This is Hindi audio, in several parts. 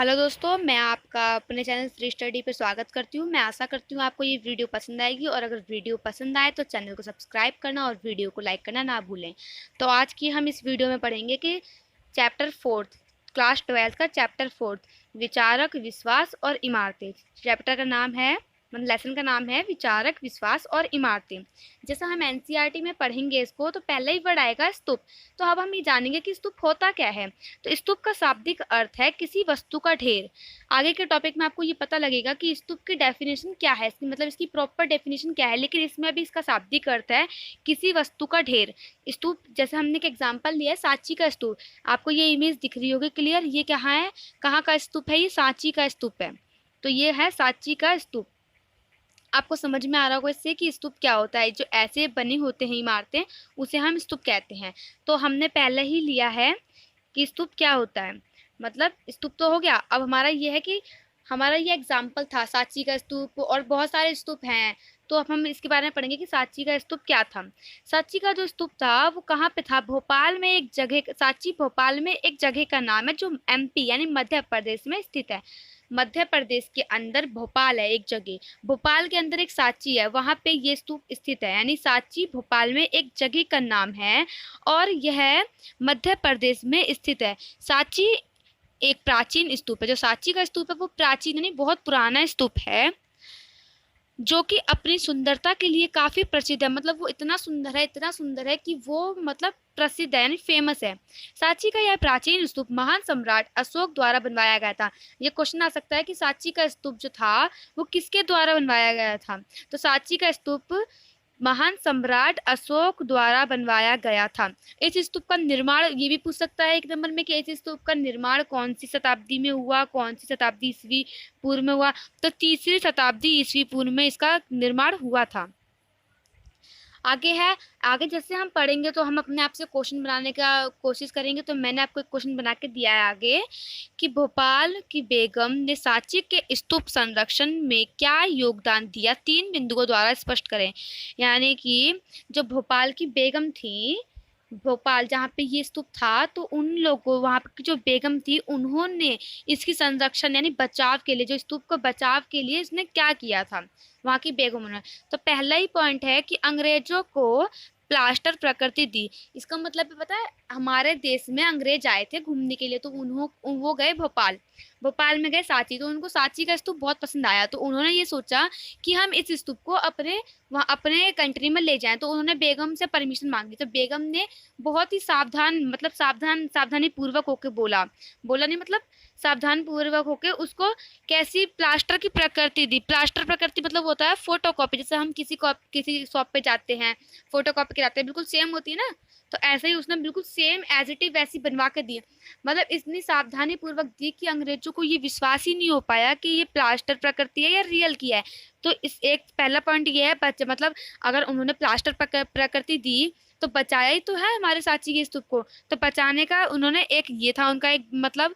हेलो दोस्तों, मैं आपका अपने चैनल फ्री स्टडी पे स्वागत करती हूँ। मैं आशा करती हूँ आपको ये वीडियो पसंद आएगी और अगर वीडियो पसंद आए तो चैनल को सब्सक्राइब करना और वीडियो को लाइक करना ना भूलें। तो आज की हम इस वीडियो में पढ़ेंगे कि चैप्टर फोर्थ, क्लास 12 का चैप्टर फोर्थ, विचारक, विश्वास और इमारतें। चैप्टर का नाम है, मतलब लेसन का नाम है विचारक, विश्वास और इमारतें। जैसा हम एनसीईआरटी में पढ़ेंगे इसको, तो पहले ही वर्ड आएगा स्तूप। तो अब हम ये जानेंगे कि स्तूप होता क्या है। तो स्तूप का शाब्दिक अर्थ है किसी वस्तु का ढेर। आगे के टॉपिक में आपको ये पता लगेगा कि स्तूप की डेफिनेशन क्या है, इसकी मतलब इसकी प्रॉपर डेफिनेशन क्या है, लेकिन इसमें अभी इसका शाब्दिक अर्थ है किसी वस्तु का ढेर। स्तूप, जैसे हमने एक एग्जाम्पल लिया है सांची का स्तूप। आपको ये इमेज दिख रही होगी क्लियर, ये कहाँ है, कहाँ का स्तूप है, ये सांची का स्तूप है। तो ये है सांची का स्तूप। आपको समझ में आ रहा होगा इससे कि स्तूप क्या होता है। जो ऐसे बने होते हैं इमारतें, उसे हम स्तूप कहते हैं। तो हमने पहले ही लिया है कि स्तूप क्या होता है। मतलब स्तूप तो हो गया। अब हमारा ये है कि हमारा ये एग्जाम्पल था सांची का स्तूप, और बहुत सारे स्तूप हैं। तो अब हम इसके बारे में पढ़ेंगे कि सांची का स्तूप क्या था। सांची का जो स्तूप था वो कहाँ पे था, भोपाल में एक जगह, सांची भोपाल में एक जगह का नाम है जो एमपी यानी मध्य प्रदेश में स्थित है। मध्य प्रदेश के अंदर भोपाल है एक जगह, भोपाल के अंदर एक सांची है, वहां पे ये स्तूप स्थित है। यानी सांची भोपाल में एक जगह का नाम है और यह मध्य प्रदेश में स्थित है। सांची एक प्राचीन स्तूप है। जो सांची का स्तूप है वो प्राचीन यानी बहुत पुराना स्तूप है, जो कि अपनी सुंदरता के लिए काफी प्रसिद्ध है। मतलब वो इतना सुंदर है, इतना सुंदर है कि वो मतलब प्रसिद्ध है यानी फेमस है। सांची का यह प्राचीन स्तूप महान सम्राट अशोक द्वारा बनवाया गया था। ये क्वेश्चन आ सकता है कि सांची का स्तूप जो था वो किसके द्वारा बनवाया गया था। तो सांची का स्तूप महान सम्राट अशोक द्वारा बनवाया गया था। इस स्तूप का निर्माण, ये भी पूछ सकता है एक नंबर में कि इस स्तूप का निर्माण कौन सी शताब्दी में हुआ, कौन सी शताब्दी ईस्वी पूर्व में हुआ। तो तीसरी शताब्दी ईस्वी पूर्व में इसका निर्माण हुआ था। आगे है, आगे जैसे हम पढ़ेंगे तो हम अपने आप से क्वेश्चन बनाने का कोशिश करेंगे। तो मैंने आपको एक क्वेश्चन बना के दिया है आगे कि भोपाल की बेगम ने सांची के स्तूप संरक्षण में क्या योगदान दिया, 3 बिंदुओं द्वारा स्पष्ट करें। यानी कि जो भोपाल की बेगम थी, भोपाल जहाँ पे ये स्तूप था, तो उन लोगों, वहाँ की जो बेगम थी, उन्होंने इसकी संरक्षण यानी बचाव के लिए, जो स्तूप को बचाव के लिए इसने क्या किया था, वहाँ की बेगमों ने। तो पहला ही पॉइंट है कि अंग्रेजों को प्लास्टर प्रकृति दी। इसका मतलब है, पता है, हमारे देश में अंग्रेज आए थे घूमने के लिए, तो वो गए भोपाल, भोपाल में गए सांची, तो उनको सांची का स्तूप बहुत पसंद आया। तो उन्होंने ये सोचा कि हम इस स्तूप को वहाँ अपने कंट्री में ले जाएं। तो उन्होंने बेगम से परमिशन मांगी। तो बेगम ने बहुत ही सावधान, मतलब सावधानी पूर्वक होके बोला, बोला नहीं मतलब सावधान पूर्वक होके उसको कैसी प्लास्टर की प्रकृति दी। प्लास्टर प्रकृति मतलब होता है फोटो कॉपी। जैसे हम किसी शॉप पे जाते हैं, फोटो कॉपी कराते हैं, बिल्कुल सेम होती है ना, तो ऐसे ही उसने बिल्कुल सेम एज इट इज वैसी बनवा के दी। मतलब इतनी सावधानी पूर्वक दी कि अंग्रेजों को ये विश्वास ही नहीं हो पाया कि ये प्लास्टर प्रकृति है या रियल की है। तो इस एक पहला पॉइंट ये है, मतलब अगर उन्होंने प्लास्टर प्रकृति दी तो बचाया ही तो है हमारे सांची के स्तूप को। तो बचाने का उन्होंने, एक ये था उनका एक मतलब।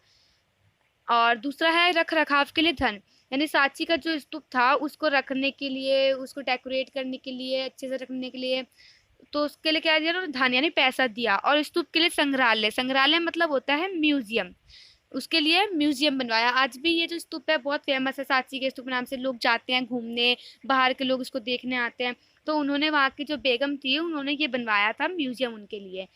और दूसरा है रख रखाव के लिए धन। यानी सांची का जो स्तूप था उसको रखने के लिए, उसको डेकोरेट करने के लिए, अच्छे से रखने के लिए, तो उसके लिए क्या दिया उन्होंने, धन यानी पैसा दिया। और स्तूप के लिए संग्रहालय, संग्रहालय मतलब होता है म्यूजियम, उसके लिए म्यूजियम बनवाया। आज भी ये जो स्तूप है बहुत फेमस है, सांची के स्तूप नाम से लोग जाते हैं घूमने, बाहर के लोग इसको देखने आते हैं। तो उन्होंने, वहाँ की जो बेगम थी, उन्होंने ये बनवाया था म्यूजियम उनके लिए।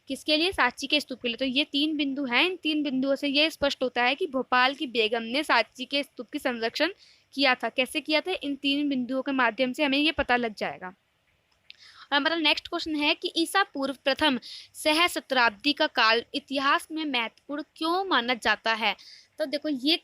किसके लिए, सांची के स्तूप के लिए। तो ये 3 बिंदु हैं, इन 3 बिंदुओं से ये स्पष्ट होता है कि भोपाल की बेगम ने सांची के स्तूप की संरक्षण किया था। कैसे किया था, इन 3 बिंदुओं के माध्यम से हमें ये पता लग जाएगा। और हमारा नेक्स्ट क्वेश्चन है कि ईसा पूर्व प्रथम सहस्त्राब्दी का काल इतिहास में महत्वपूर्ण क्यों माना जाता है। तो देखो, ये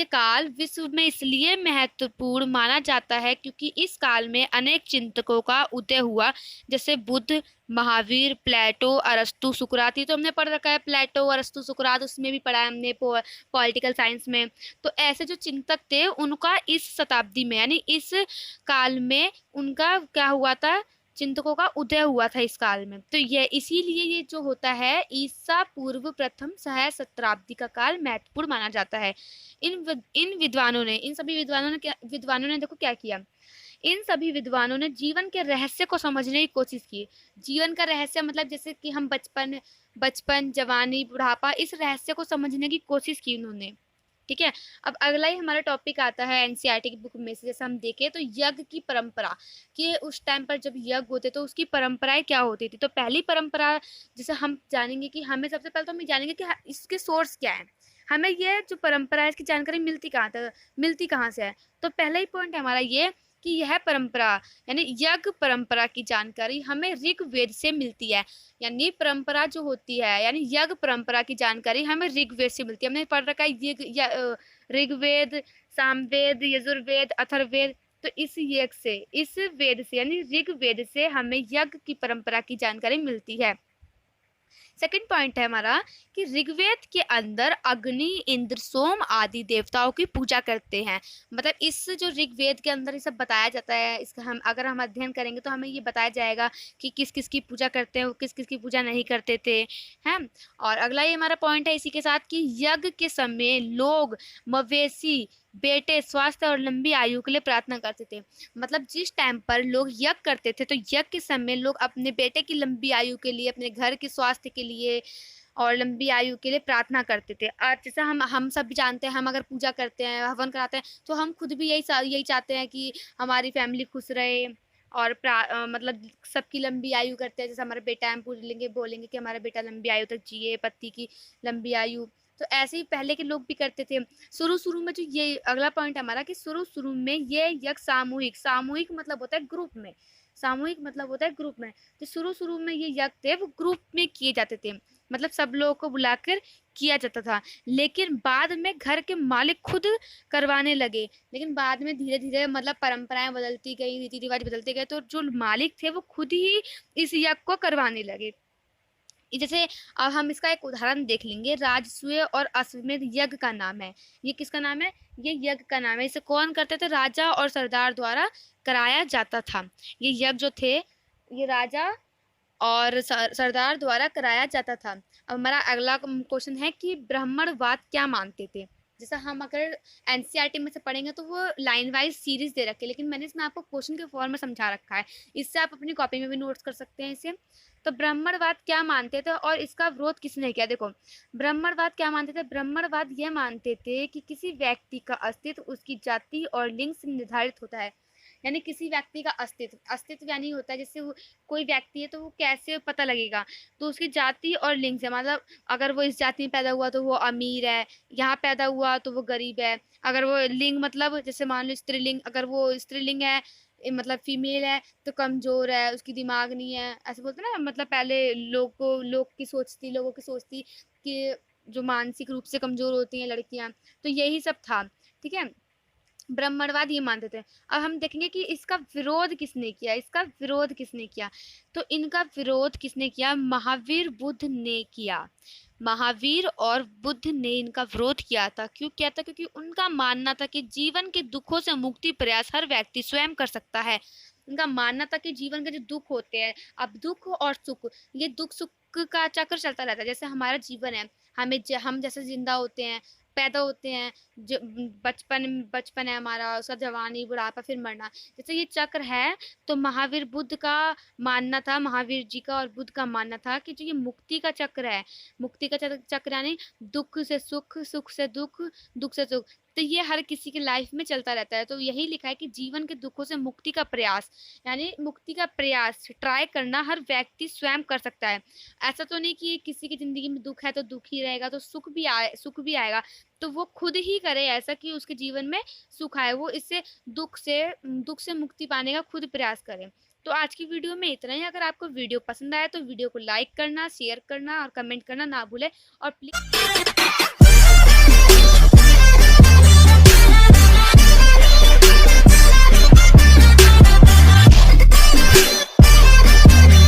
काल विश्व में इसलिए महत्वपूर्ण माना जाता है क्योंकि इस काल में अनेक चिंतकों का उदय हुआ, जैसे बुद्ध, महावीर, प्लेटो, अरस्तु, सुकरात। ये तो हमने पढ़ रखा है, प्लेटो, अरस्तु, सुकरात, उसमें भी पढ़ा है हमने पॉलिटिकल साइंस में। तो ऐसे जो चिंतक थे उनका इस शताब्दी में यानी इस काल में उनका क्या हुआ था, चिंतकों का उदय हुआ था इस काल में। तो ये इसीलिए ये जो होता है ईसा पूर्व प्रथम सहस्त्राब्दी का काल महत्वपूर्ण माना जाता है। इन विद्वानों ने, इन सभी विद्वानों ने देखो क्या किया। इन सभी विद्वानों ने जीवन के रहस्य को समझने की कोशिश की। जीवन का रहस्य मतलब जैसे कि हम बचपन, जवानी, बुढ़ापा, इस रहस्य को समझने की कोशिश की उन्होंने। ठीक है। अब अगला ही हमारा टॉपिक आता है एनसीईआरटी की बुक में से, जैसे हम देखें तो यज्ञ की परंपरा, कि उस टाइम पर जब यज्ञ होते तो उसकी परंपराएं क्या होती थी। तो पहली परंपरा जैसे हम जानेंगे कि हमें सबसे पहले तो हम जानेंगे कि इसके सोर्स क्या है, हमें ये जो परंपरा है इसकी जानकारी मिलती कहाँ से है। तो पहला ही पॉइंट है हमारा ये कि यह परंपरा यानी यज्ञ परंपरा की जानकारी हमें ऋग्वेद से मिलती है। यानी परंपरा जो होती है यानी यज्ञ परंपरा की जानकारी हमें ऋग्वेद से मिलती है। हमने पढ़ रखा है ऋग्वेद, सामवेद, यजुर्वेद, अथर्ववेद। तो इस यज्ञ से, इस वेद से यानी ऋग्वेद से हमें यज्ञ की परंपरा की जानकारी मिलती है। सेकंड पॉइंट है हमारा कि ऋग्वेद के अंदर अग्नि, इंद्र, सोम आदि देवताओं की पूजा करते हैं। मतलब इस जो ऋग्वेद के अंदर ये सब बताया जाता है, इसका हम अगर हम अध्ययन करेंगे तो हमें ये बताया जाएगा कि किस किस की पूजा करते हैं, वो किस किस की पूजा नहीं करते थे, हैं। और अगला ये हमारा पॉइंट है इसी के साथ कि यज्ञ के समय लोग मवेशी, बेटे, स्वास्थ्य और लंबी आयु के लिए प्रार्थना करते थे। मतलब जिस टाइम पर लोग यज्ञ करते थे तो यज्ञ के समय लोग अपने बेटे की लंबी आयु के लिए, अपने घर के स्वास्थ्य के लिए और लंबी आयु के लिए प्रार्थना करते थे। और जैसे हम सब भी जानते हैं, हम अगर पूजा करते हैं, हवन कराते हैं, तो हम खुद भी यही चाहते हैं कि हमारी फैमिली खुश रहे और मतलब सबकी लंबी आयु करते हैं। जैसे हमारा बेटा, हम पूछ लेंगे, बोलेंगे कि हमारा बेटा लंबी आयु तक जिए, पति की लंबी आयु। तो ऐसे ही पहले के लोग भी करते थे। शुरू शुरू में जो ये अगला पॉइंट है हमारा कि शुरू शुरू में ये यज्ञ सामूहिक, सामूहिक मतलब होता है ग्रुप में, सामूहिक मतलब होता है ग्रुप में। तो शुरू शुरू में ये यज्ञ थे वो ग्रुप में किए जाते थे, मतलब सब लोगों को बुलाकर किया जाता था। लेकिन बाद में घर के मालिक खुद करवाने लगे। लेकिन बाद में धीरे धीरे मतलब परंपराएं बदलती गई, रीति रिवाज बदलते गए, तो जो मालिक थे वो खुद ही इस यज्ञ को करवाने लगे। जैसे अब हम इसका एक उदाहरण देख लेंगे, राजसूय और अश्वमेध यज्ञ का नाम है। ये किसका नाम है? ये यज्ञ का नाम है। इसे कौन करते थे? राजा और सरदार द्वारा कराया जाता था। ये यज्ञ जो थे ये राजा और सरदार द्वारा कराया जाता था। अब हमारा अगला क्वेश्चन है कि ब्राह्मणवाद क्या मानते थे। जैसा हम अगर एनसीईआरटी में से पढ़ेंगे तो वो लाइन वाइज सीरीज दे रखे, लेकिन मैंने इसमें आपको क्वेश्चन के फॉर्म में समझा रखा है, इससे आप अपनी कॉपी में भी नोट्स कर सकते हैं इसे। तो ब्राह्मणवाद क्या मानते थे और इसका विरोध किसने किया? देखो, ब्राह्मणवाद क्या मानते थे? ब्राह्मणवाद यह मानते थे कि किसी व्यक्ति का अस्तित्व उसकी जाति और लिंग से निर्धारित होता है। यानी किसी व्यक्ति का अस्तित्व, अस्तित्व यानी होता है जैसे कोई व्यक्ति है तो वो कैसे पता लगेगा? तो उसकी जाति और लिंग से, मतलब अगर वो इस जाति में पैदा हुआ तो वो अमीर है, यहाँ पैदा हुआ तो वो गरीब है। अगर वो लिंग मतलब जैसे मान लो स्त्रीलिंग, अगर वो स्त्रीलिंग है मतलब फीमेल है तो कमजोर है, उसकी दिमाग नहीं है, ऐसे बोलते ना। मतलब पहले लोगों की सोचती कि जो मानसिक रूप से कमजोर होती हैं लड़कियां, तो यही सब था। ठीक है, ब्राह्मणवाद ये मानते थे। अब हम देखेंगे कि इसका विरोध किसने किया, इसका विरोध किसने किया। तो इनका विरोध किसने किया? महावीर बुद्ध ने किया। महावीर और बुद्ध ने इनका विरोध किया था। क्यों किया था? क्योंकि उनका मानना था कि जीवन के दुखों से मुक्ति प्रयास हर व्यक्ति स्वयं कर सकता है। उनका मानना था कि जीवन के जो दुख होते हैं, अब दुख और सुख, ये दुख सुख का चक्र चलता रहता है। जैसे हमारा जीवन है, हम जैसे जिंदा होते हैं, पैदा होते हैं, जो बचपन बचपन है हमारा, उसका जवानी, बुढ़ापा, फिर मरना, जैसे ये चक्र है। तो महावीर बुद्ध का मानना था, महावीर जी का और बुद्ध का मानना था कि जो ये मुक्ति का चक्र है, मुक्ति का चक्र यानी दुख से सुख, सुख से दुख, दुख से सुख, तो ये हर किसी के लाइफ में चलता रहता है। तो यही लिखा है कि जीवन के दुखों से मुक्ति का प्रयास, यानी मुक्ति का प्रयास ट्राई करना हर व्यक्ति स्वयं कर सकता है। ऐसा तो नहीं कि किसी की जिंदगी में दुख है तो दुख ही रहेगा, तो सुख भी आएगा, तो वो खुद ही करे ऐसा कि उसके जीवन में सुख आए, वो इससे दुख से मुक्ति पाने का खुद प्रयास करे। तो आज की वीडियो में इतना ही। अगर आपको वीडियो पसंद आया तो वीडियो को लाइक करना, शेयर करना और कमेंट करना ना भूले। और प्लीज